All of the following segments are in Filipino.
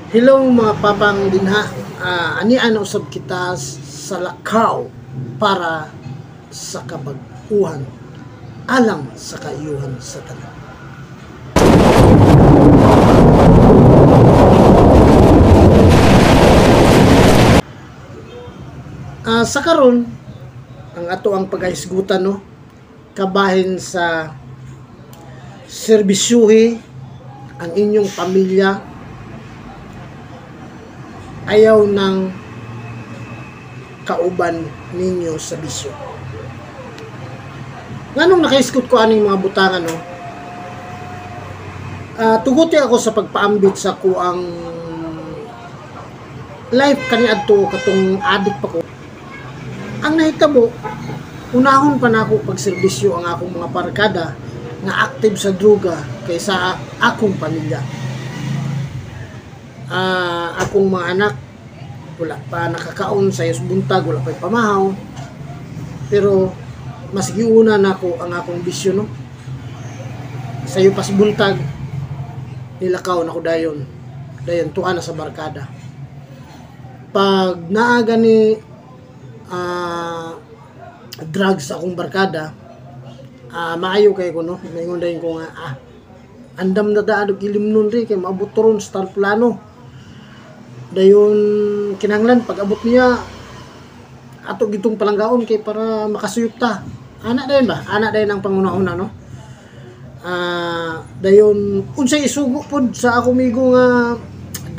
Hello mga papang dinha. Ani usab kita sa lakaw para sa kabag-uhan alang sa kaayuhan sa tanan. Sa karon ang ato ang pagahisgutan no kabahin sa serbisyuhi ang inyong pamilya ayaw ng kauban ninyo sa bisyo. Nganong nakaiskot ko aning mga butangan no? Tuguti ako sa pagpaambit sa kuang life kaniadto katong adik pa ko. Ang nahitabo, unahon pa nako pagserbisyo ang akong mga barkada nga active sa droga kaysa akong pamilya. Akong mga anak wala pa nakakaon sa yus buntag, wala pa pamahaw, pero mas giuna nako ang akong bisyo no. Sayo pas buntag nilakaw nako dayon tuwa na sa barkada. Pag naaga ni drugs akong barkada, maayo kay ko no, maingon dayon ko nga andam na daadog ilim nun rin kay maabot ron sa plano. Dayon kinanglan pag abot niya ato gitong palanggaon kay para makasuyop ta. Anak dayon ang panguna-una no. Dayon unsay isugo pod sa ako migo nga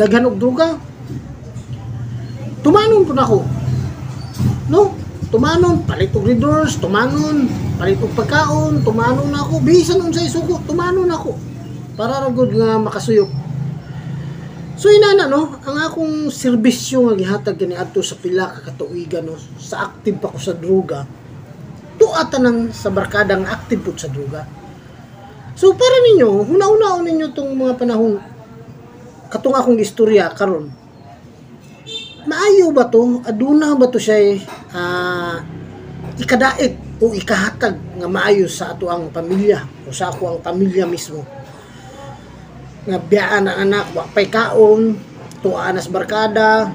daghan og droga. Tumanon po nako. No? Tumanon, palit og readers, tumanon, palit og pagkaon, tumanon ako, bisan unsay isugo, tumanon ako. Para ra gud nga makasuyop. So inana no, ang akong serbisyo nga gihatag kaniadto sa pila ka katuigan no, sa active pa ko sa droga. Tuwa tanan sa barkadang active pud sa droga. So para ninyo, huna-unaon ninyo tong mga panahon katong akong istorya karon. Maayo ba to? Aduna ba to siya ikadait o ikahatag nga maayo sa ato ang pamilya o sa ako ang pamilya mismo? Nga biyaan ang anak, wapay kaon, tuwaan sa barkada,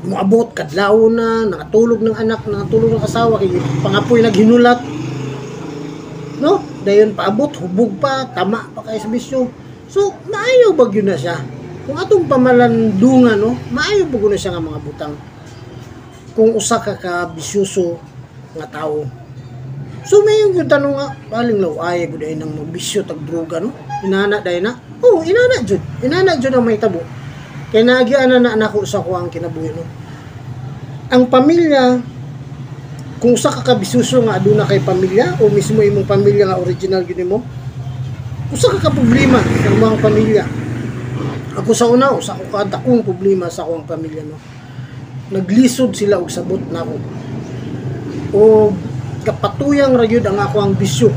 muabot, kadlaw na, nakatulog ng anak, nakatulog ng asawa, kaya pangapoy naghinulat. No? Dayon paabot, hubog pa, tama pa kay sa bisyo. So, maayo ba yun na siya? Kung atong pamalandungan, no, maayo po na siya nga mga butang. Kung usa ka bisyoso nga tao. So may yung tanong nga, paling law ay gud ay nang bisyo tag droga no. Inana day na. Oh, inana jud. Inana jud ang may tabo. Kay naagyan na nako sa ko ang kinabuhi no. Ang pamilya kung usa ka bisyoso nga aduna kay pamilya o mismo imong pamilya nga original gid mo. Usa ka problema sa mga pamilya. Ako sa una, sa ako kadakong problema sa akong pamilya no. Naglisod sila og sabot nako. O kapatuyang ra gyud ang ako ang bisyo.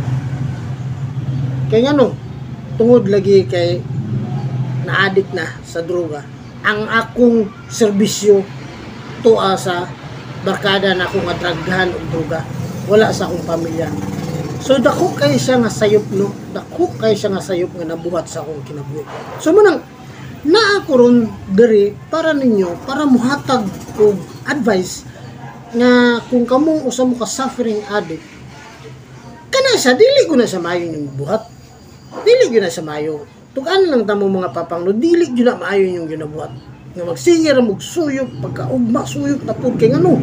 Kay ngano, tungod lagi kay naadik na sa droga. Ang akong serbisyo tuwa sa barkada na ako nga draghan og droga. Wala sa akong pamilya. So dako kay siya nga sayop no. Dako kay siya nga sayop nga nabuhat sa akong kinabuhi. So manang naa ko ron diri para ninyo, para muhatag og advice nga kung kamo usa mo ka suffering addict, kana siya dili ko na sa maayo yung buhat. Dili gyud na sa maayo. Tugan lang tamo mga papang no, dili gyud na maayo yung ginabuhat. Nga magsige ra magsuyop pagkaugma suyop tapod kay ngano.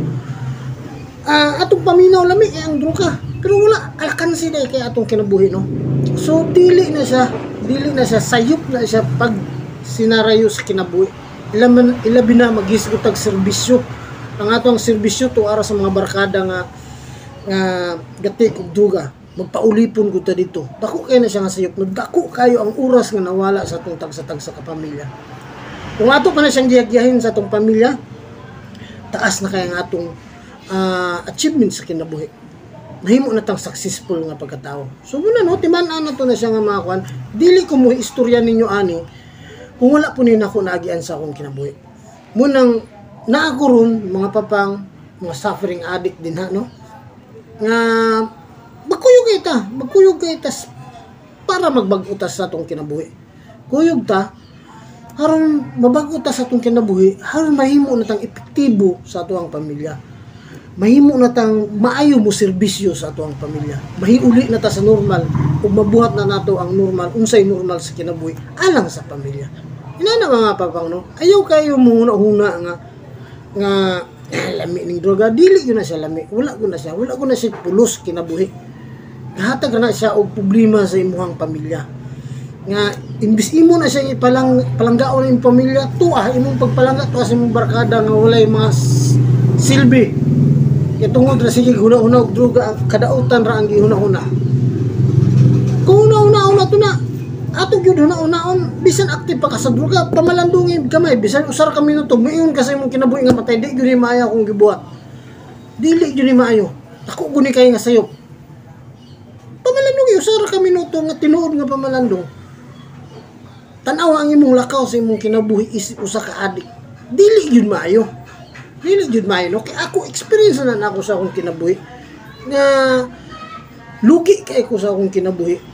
Atong paminaw lami ang droga. Pero wala alkansi day kay atong kinabuhi no. So dili na siya sayop na siya pag sinarayo sa kinabuhi. Ilabi na maghisgotag serbisyo. Ang atong serbisyo to ara sa mga barkada nga gatik og duga. Magpaulipon gud ta dito. Dako kay na siya nga sayop. Dako kayo ang oras nga nawala sa atong tagsa-tagsa ka pamilya. Kung ato pa na siyang giyagiyahin sa atong pamilya, taas na kay ang atong achievement sa kinabuhi. Nahimo na tang successful nga pagkatao. So muna no, timan-an na to na siya nga mga kwan. Dili ko mo istorya ninyo ani kung wala po nina ako naagian sa akong kinabuhi. Munang naako ron, mga papang, mga suffering addict din ha, no? Nga, magkuyog kita para magbagutas sa atong kinabuhi. Kuyog ta, aron mabago ta sa atong kinabuhi, aron mahimo na tang epektibo sa atong pamilya. Mahimo na tang maayo mo serbisyo sa atong pamilya. Mahiuli na ta sa normal ug mabuhat na nato ang normal, unsay normal sa kinabuhi alang sa pamilya. Inana mga papang no, ayaw kayo mo huna nga lami ning droga, dili yun na siya lami. Wala ko na siya pulos kinabuhi. Nahatag na siya og problema sa imuhang pamilya. Nga imbis imo na siya palanggaon ang pamilya, tuwa imong pagpalangga tuwa sa imong barkada nga walay mga silbi. Kaya tungod ra sige huna-huna og droga, kadautan ra ang gihuna-huna. Kung huna-huna to na ato gyud huna-hunaon, bisan aktif pa ka sa droga, pamalandungin kamay, bisan usar ka minuto, mayon ka sa imong kinabuhi nga matay, di gyud ni maayo kung gibuhat. Dili gyud ni maayo. Ako guni kay nga sayop. Pamalandong usar ka minuto nga tinuod nga pamalandong. Tanawa ang imong lakaw sa imong kinabuhi isip usa ka adik. Dili gyud maayo. Dili gyud maayo. No? Kaya ako experience na ako sa akong kinabuhi nga lugi kay ko sa akong kinabuhi.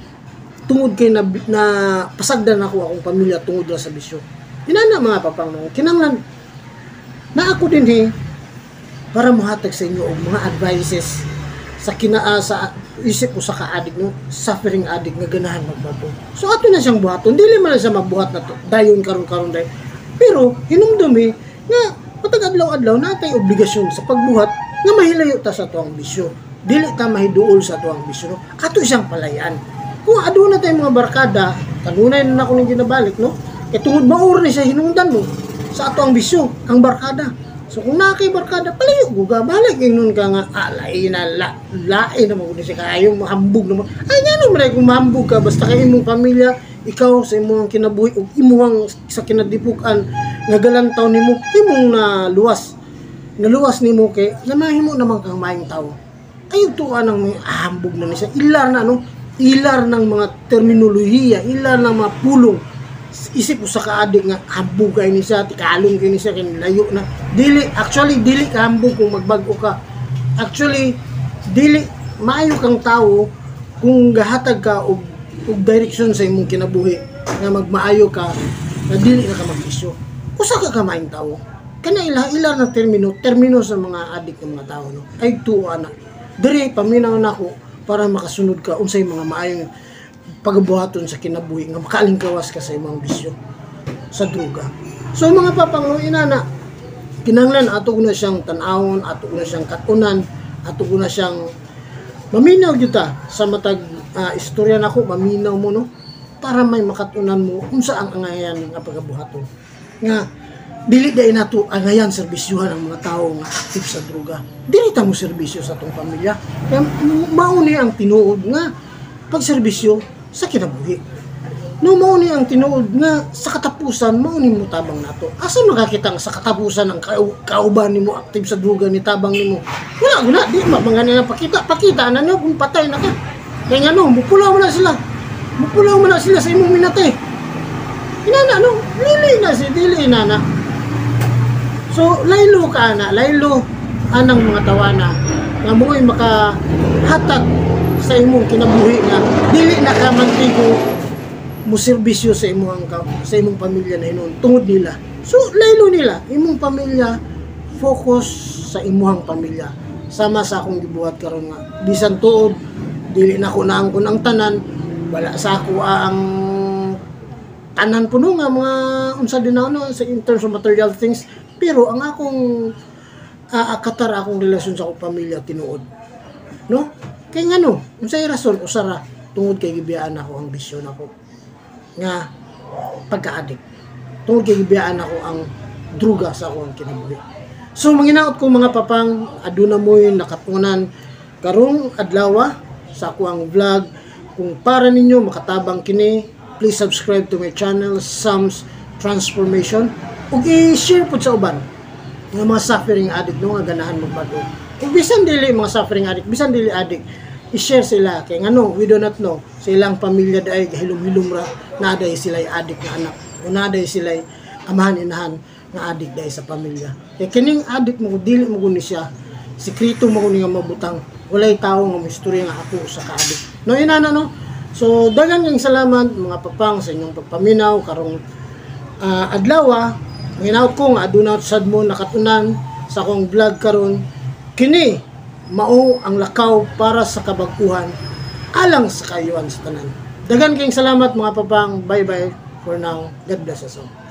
Tungod kay na pasagdan ako akong pamilya tungod sa bisyo. Inana mga papang no, kinanglan na ako din para mohatag sa inyo og mga advices sa sa isip ko sa ka-addict no, suffering addict nga ganahan magbago. So ato na siyang buhaton, dili man siya mabuhat na to, dayon karon day. Pero hinumdumi nga patag adlaw-adlaw natay obligasyon sa pagbuhat nga mahilayo ta sa tuang bisyo. Dili ta mahiduol sa tuang bisyo no. Ato siyang palayan. Kung aduna tayong mga barkada, kanunay na ako nang ginabalik, no? Kaya tungod maor ni siya hinungdan mo sa ato ang bisyo, ang barkada. So kung nakay barkada, palayo, guga, balik yung nun ka nga, lain na maguna siya, kayong mahambog naman. Ay, nga naman kung mahambog ka, basta kayo imong pamilya, ikaw sa imong kinabuhi, o imuhang sa kinadipukan, nga galantaw ni mo, imong naluwas ni mo, kay, namahimo naman kang mayong tao. Ayaw tuwa ng mga ahambog na niya, ilar na, no? Ilar ng mga terminolohiya, ilar ng mga pulong. Isip ko sa kaadik nga hambog kay ni siya, tikalong kay ni siya, layo na. Dili kahambog kung magbago ka. Actually, dili maayo kang tao kung gahatag ka og direksyon sa imong kinabuhi nga magmaayo ka na dili na ka mag-isyo. Usa ka kamaing tao. Kana ilar na termino sa mga adik ng mga tao no. Ay tuwa na. Diri paminaw nako para makasunod ka unsay mga maayong pagbuhaton sa kinabuhi nga makalingkawas ka sa imong bisyo sa droga. So mga papang inana, kinanglan ato ko na siyang tan-awon, ato ko na siyang katunan, ato ko na siyang maminaw gyud ta sa matag istorya nako, maminaw mo no para may makatunan mo unsa ang angayan nga pagabuhaton. Nga dili day nato angayan serbisyuhan ang mga tao nga aktif sa droga. Dili ta mo serbisyo sa atong pamilya. Kaya mauni ang tinuod nga pagserbisyo sa kinabuhi. No mauni ang tinuod nga sa katapusan mauni mo tabang nato. Asa makakita sa katapusan ang kauban nimo aktif sa droga ni tabang nimo? Wala di mangani nga pakita na nyo kung patay na ka. Kaya nga no, mupulaw mo na sila. Mupulaw mo na sila sa imong minatay. Inana no, dili inana. So, laylo ka na, laylo anang mga tawana nga mo'y makahatag sa imong kinabuhi nga dili na ka mantigo mo serbisyo sa imong pamilya na hinon tungod nila. So, laylo nila, imong pamilya, focus sa imong pamilya. Sama sa akong gibuhat karon nga bisan tuod dili na ko naangkon ang tanan, wala sa ako ang tanan puno nga mga unsa din ano sa in terms of material things. Pero ang akong akatar akong relasyon sa akong pamilya tinuod. No? Kay nga no, unsay rason usara tungod kay gibiyaan ako ang bisyo nako nga pagka-addict. Tungod kay gibiyaan ako ang druga sa akong kinabuhi. So manginaot ko mga papang aduna mo'y nakatunan karong adlaw sa akong vlog. Kung para ninyo makatabang kini, please subscribe to my channel Sam's Transformation. Ug i-share po sa uban nga mga suffering addict no nga ganahan magbago. Ug bisan dili mga suffering addict, bisan dili addict, i-share sila kay ngano we do not know sa ilang pamilya daay gahilom-hilom ra naday sila addict nga anak o naday sila amahan inahan nga addict daay sa pamilya. Kay kining addict mo dili mo guni siya sekreto mo guni nga mabutang walay tawo nga istorya nga ako sa ka-addict. No inana no. So daghang salamat mga papang sa inyong pagpaminaw karong adlaw, nginaut ko nga aduna sad mo nakatunan sa akong vlog karon, kini mao ang lakaw para sa kabag-uhan alang sa kayuan sa tanan. Dagan kayong salamat mga papang. Bye bye for now. God bless us all.